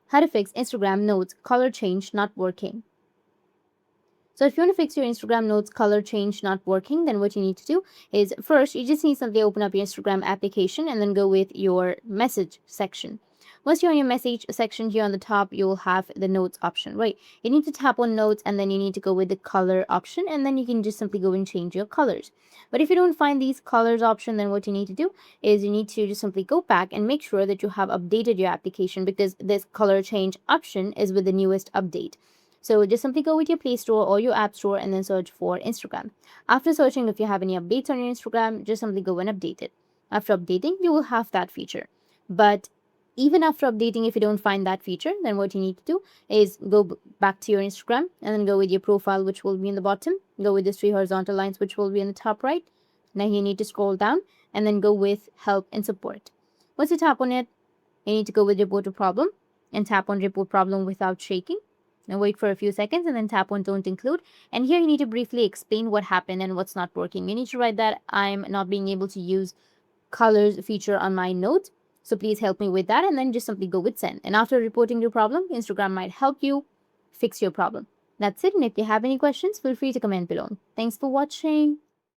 how to fix Instagram notes color change not working. So if you want to fix your Instagram notes color change not working, then what you need to do is first, you just need to simply open up your Instagram application and then go with your message section. Once you're on your message section here on the top, you will have the notes option, right? You need to tap on notes and then you need to go with the color option and then you can just simply go and change your colors. But if you don't find these colors option, then what you need to do is you need to just simply go back and make sure that you have updated your application because this color change option is with the newest update. So just simply go with your Play Store or your App Store and then search for Instagram. After searching, if you have any updates on your Instagram, just simply go and update it. After updating, you will have that feature. But even after updating, if you don't find that feature, then what you need to do is go back to your Instagram and then go with your profile, which will be in the bottom. Go with the three horizontal lines, which will be in the top right. Now you need to scroll down and then go with help and support. Once you tap on it, you need to go with report a problem and tap on report problem without shaking. Now wait for a few seconds and then tap on don't include. And here you need to briefly explain what happened and what's not working. You need to write that I'm not being able to use colors feature on my note. So please help me with that and then just simply go with send. And after reporting your problem, Instagram might help you fix your problem. That's it. And if you have any questions, feel free to comment below. Thanks for watching.